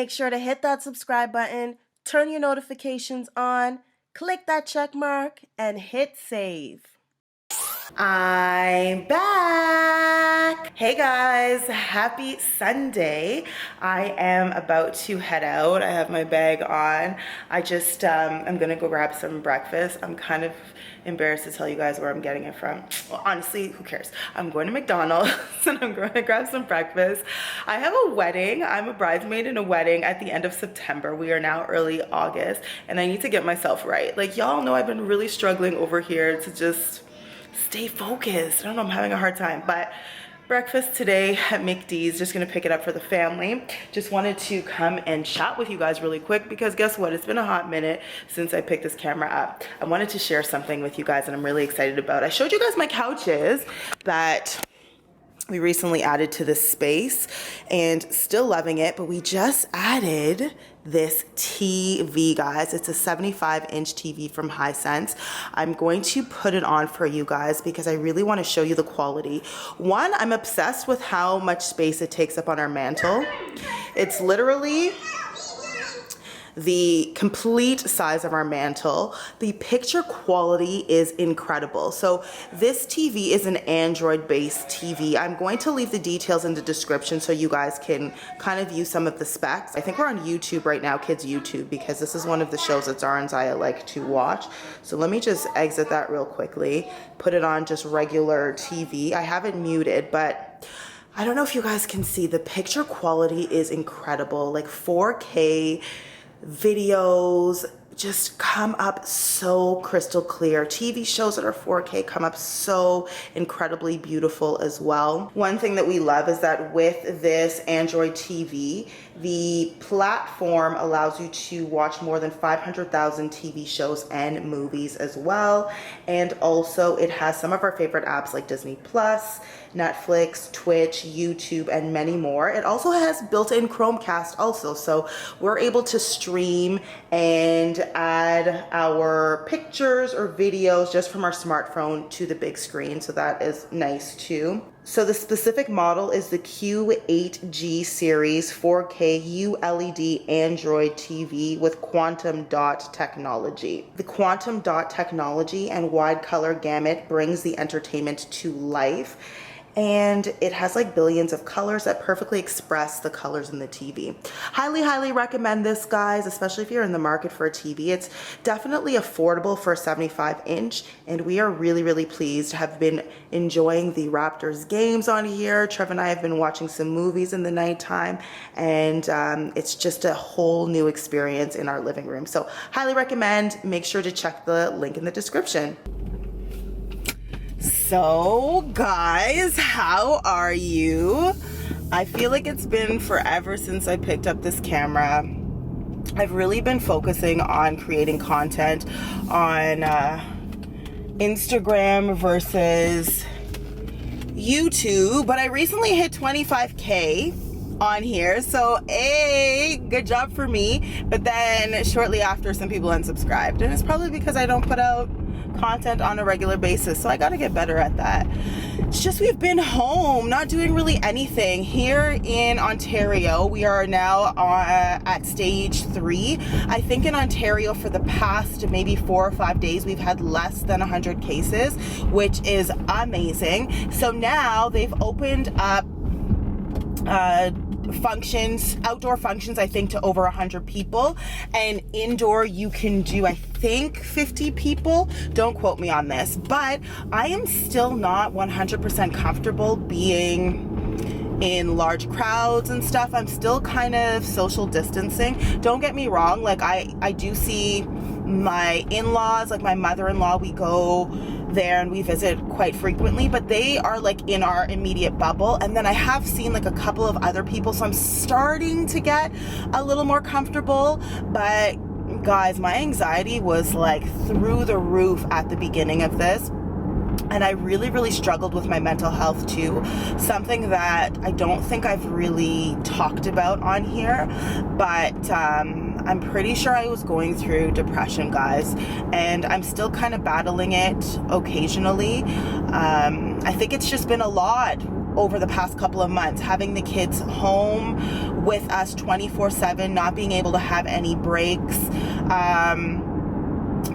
make sure to hit that subscribe button, turn your notifications on, click that check mark, and hit save. I'm back. Hey guys, happy Sunday. I am about to head out. I have my bag on. I'm gonna go grab some breakfast. I'm kind of embarrassed to tell you guys where I'm getting it from. Well, honestly, who cares? I'm going to McDonald's and I'm going to grab some breakfast. I have a wedding. I'm a bridesmaid in a wedding at the end of September. We are now early August and I need to get myself right. Like, y'all know I've been really struggling over here to just stay focused. I don't know, I'm having a hard time, but breakfast today at McD's, just gonna pick it up for the family. Just wanted to come and chat with you guys really quick because guess what? It's been a hot minute since I picked this camera up. I wanted to share something with you guys that I'm really excited about. I showed you guys my couches that we recently added to this space and still loving it, but we just added this TV, guys. It's a 75-inch TV from Hisense. I'm going to put it on for you guys because I really want to show you the quality. One, I'm obsessed with how much space it takes up on our mantle. It's literally the complete size of our mantle. The picture quality is incredible. So this TV is an Android-based TV. I'm going to leave the details in the description so you guys can kind of view some of the specs. I think we're on YouTube right now, kids YouTube, because this is one of the shows that Zara and Ziya like to watch. So let me just exit that real quickly, put it on just regular TV. I have it muted, but I don't know if you guys can see, the picture quality is incredible. Like 4K videos just come up so crystal clear. TV shows that are 4K come up so incredibly beautiful as well. One thing that we love is that with this Android TV, the platform allows you to watch more than 500,000 TV shows and movies as well. And also it has some of our favorite apps like Disney Plus, Netflix, Twitch, YouTube, and many more. It also has built-in Chromecast also, so we're able to stream and add our pictures or videos just from our smartphone to the big screen, so that is nice too. So the specific model is the Q8G series 4K ULED Android TV with quantum dot technology. The quantum dot technology and wide color gamut brings the entertainment to life. And it has like billions of colors that perfectly express the colors in the TV. Highly recommend this, guys, especially if you're in the market for a TV. It's definitely affordable for a 75-inch, and we are really pleased to have been enjoying the Raptors games on here. Trev and I have been watching some movies in the nighttime, and it's just a whole new experience in our living room. So highly recommend. Make sure to check the link in the description. So guys, how are you? I feel like it's been forever since I picked up this camera. I've really been focusing on creating content on Instagram versus YouTube, but I recently hit 25K on here, so good job for me. But then shortly after, some people unsubscribed, and it's probably because I don't put out content on a regular basis, so I gotta get better at that. It's just we've been home, not doing really anything. Here in Ontario, we are now at stage 3. I think in Ontario for the past maybe 4 or 5 days, we've had less than 100 cases, which is amazing. So now they've opened up functions, outdoor functions, I think to over 100 people, and indoor you can do, I think, 50 people. Don't quote me on this, but I am still not 100% comfortable being in large crowds and stuff. I'm still kind of social distancing. Don't get me wrong, like I do see my in-laws, like my mother-in-law, we go there and we visit quite frequently, but they are like in our immediate bubble. And then I have seen like a couple of other people, so I'm starting to get a little more comfortable. But guys, my anxiety was like through the roof at the beginning of this. And I really struggled with my mental health too. Something that I don't think I've really talked about on here, but I'm pretty sure I was going through depression, guys, and I'm still kind of battling it occasionally. I think it's just been a lot over the past couple of months, having the kids home with us 24/7, not being able to have any breaks.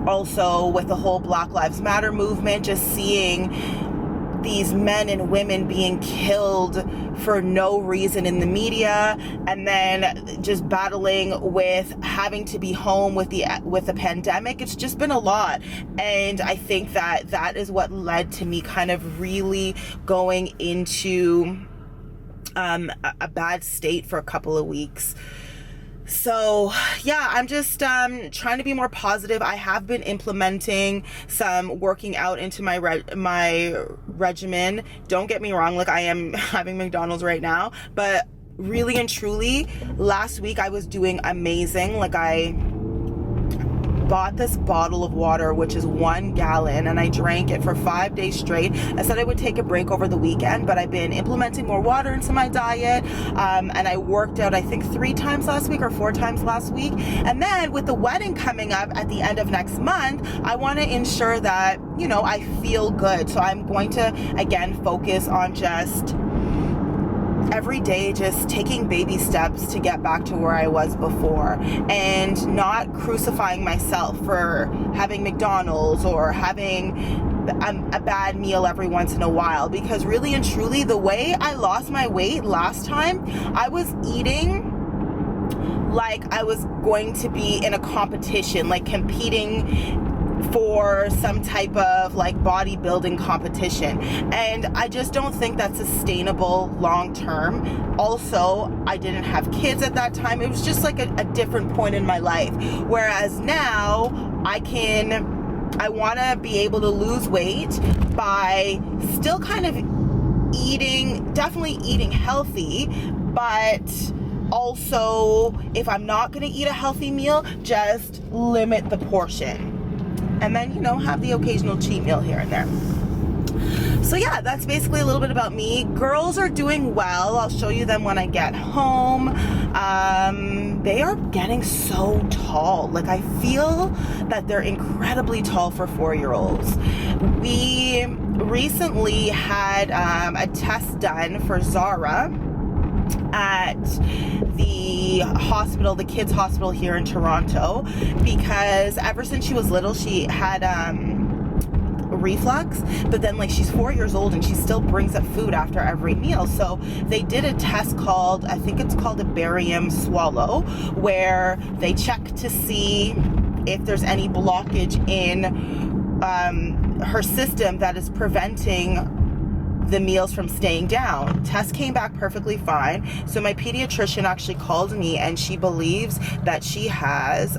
Also with the whole Black Lives Matter movement, just seeing these men and women being killed for no reason in the media, and then just battling with having to be home with the pandemic. It's just been a lot, and I think that is what led to me kind of really going into a bad state for a couple of weeks. So yeah, I'm just trying to be more positive. I have been implementing some working out into my regimen. Don't get me wrong, like I am having McDonald's right now, but really and truly, last week I was doing amazing. Like I bought this bottle of water, which is 1 gallon, and I drank it for 5 days straight. I said I would take a break over the weekend, but I've been implementing more water into my diet, and I worked out I think 3 times last week or 4 times last week. And then with the wedding coming up at the end of next month, I want to ensure that, you know, I feel good. So I'm going to again focus on just every day just taking baby steps to get back to where I was before, and not crucifying myself for having McDonald's or having a bad meal every once in a while. Because really and truly, the way I lost my weight last time, I was eating like I was going to be in a competition, like competing for some type of like bodybuilding competition, and I just don't think that's sustainable long term. Also, I didn't have kids at that time. It was just like a different point in my life, whereas now I want to be able to lose weight by still kind of definitely eating healthy, but also if I'm not going to eat a healthy meal, just limit the portion. And then, you know, have the occasional cheat meal here and there. So yeah, that's basically a little bit about me. Girls are doing well. I'll show you them when I get home. They are getting so tall. Like I feel that they're incredibly tall for 4-year-olds. We recently had a test done for Zara at the hospital, the kids hospital here in Toronto, because ever since she was little she had reflux, but then like she's 4 years old and she still brings up food after every meal. So they did a test called, I think it's called a barium swallow, where they check to see if there's any blockage in her system that is preventing the meals from staying down. Test came back perfectly fine. So my pediatrician actually called me, and she believes that she has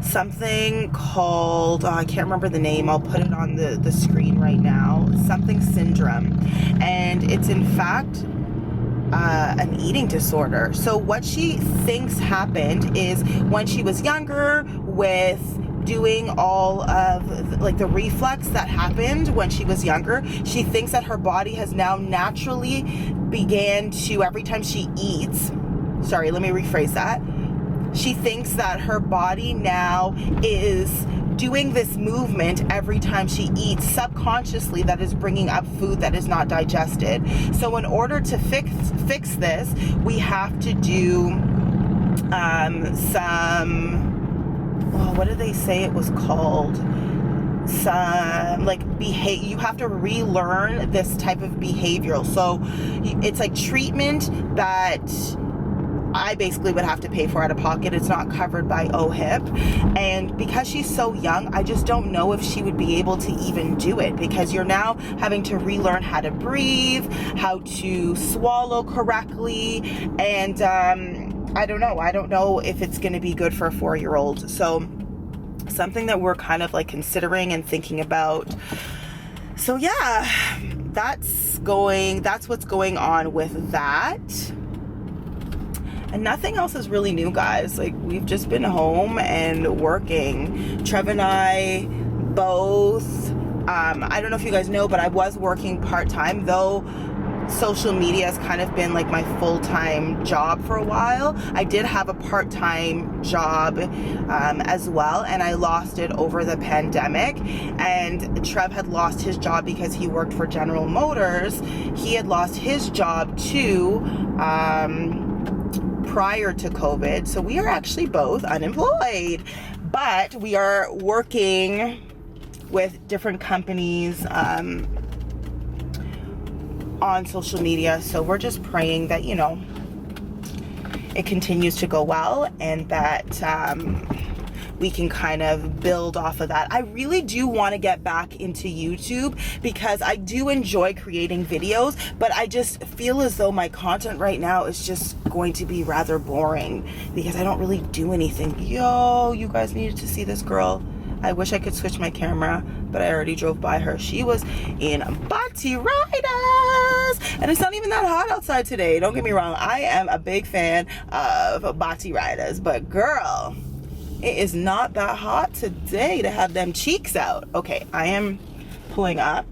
something called, I can't remember the name, I'll put it on the screen right now, something syndrome, and it's in fact an eating disorder. So what she thinks happened is when she was younger, with doing all of like the reflux that happened when she was younger, she thinks that her body has now naturally began to, every time she eats, sorry, let me rephrase that. She thinks that her body now is doing this movement every time she eats subconsciously that is bringing up food that is not digested. So in order to fix this, we have to do what did they say it was called? Some like you have to relearn this type of behavioral. So it's like treatment that I basically would have to pay for out of pocket. It's not covered by OHIP. And because she's so young, I just don't know if she would be able to even do it, because you're now having to relearn how to breathe, how to swallow correctly, and I don't know if it's going to be good for a 4-year-old. So something that we're kind of like considering and thinking about. So yeah, that's what's going on with that. And nothing else is really new, guys. Like, we've just been home and working. Trev and I both, I don't know if you guys know, but I was working part-time, though social media has kind of been like my full-time job for a while. I did have a part-time job as well, and I lost it over the pandemic. And Trev had lost his job because he worked for General Motors. He had lost his job too prior to COVID. So we are actually both unemployed, but we are working with different companies on social media. So we're just praying that, you know, it continues to go well and that we can kind of build off of that. I really do want to get back into YouTube because I do enjoy creating videos, but I just feel as though my content right now is just going to be rather boring because I don't really do anything. Yo, you guys needed to see this girl. I wish I could switch my camera, but I already drove by her. She was in Bati Riders, and it's not even that hot outside today. Don't get me wrong. I am a big fan of Bati Riders, but girl, it is not that hot today to have them cheeks out. Okay, I am pulling up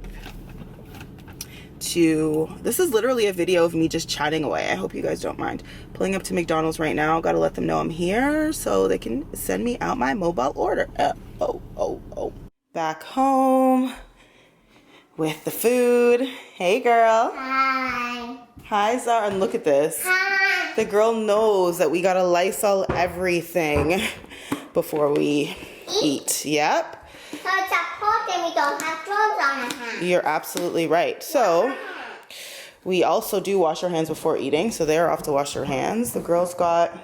to, this is literally a video of me just chatting away. I hope you guys don't mind. Pulling up to McDonald's right now. Gotta let them know I'm here so they can send me out my mobile order. Back home with the food. Hey girl. Hi. Hi Zara, and look at this. Hi. The girl knows that we gotta Lysol everything before we eat. Yep. So it's a hot and we don't have clothes on our hands. You're absolutely right. So we also do wash our hands before eating, so they're off to wash their hands. The girls got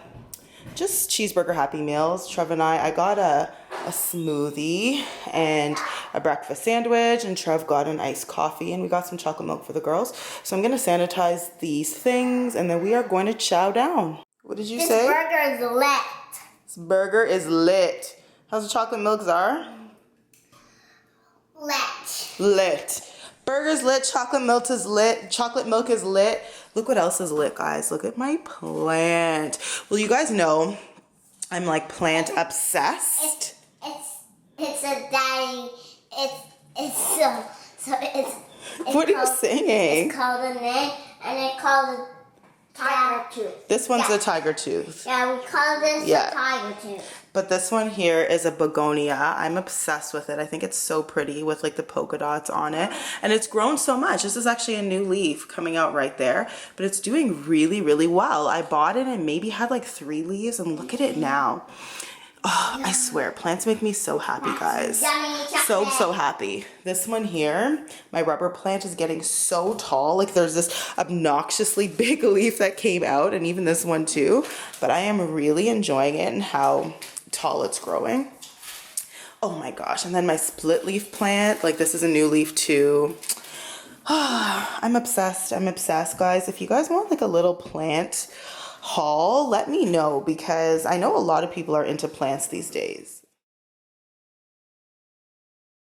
just cheeseburger Happy Meals. Trev and I got a smoothie and a breakfast sandwich, and Trev got an iced coffee, and we got some chocolate milk for the girls. So I'm gonna sanitize these things, and then we are going to chow down. What did you say? This burger is lit. This burger is lit. How's the chocolate milk, Zara? Lit. Lit. Burger's lit, chocolate milk is lit, chocolate milk is lit. Look what else is lit, guys. Look at my plant. Well, you guys know I'm like plant obsessed. It's a daddy. It's What are you singing? It's called a name, and it's called a tiger tooth. This one's a tiger tooth. Yeah, we call this a tiger tooth. But this one here is a begonia. I'm obsessed with it. I think it's so pretty with like the polka dots on it. And it's grown so much. This is actually a new leaf coming out right there. But it's doing really, really well. I bought it and maybe had like 3 leaves, and look at it now. Oh, I swear, plants make me so happy, guys. So happy. This one here, my rubber plant is getting so tall. Like there's this obnoxiously big leaf that came out, and even this one too. But I am really enjoying it and how tall it's growing. Oh my gosh. And then my split leaf plant, like this is a new leaf too. I'm obsessed, guys. If you guys want like a little plant haul, let me know, because I know a lot of people are into plants these days.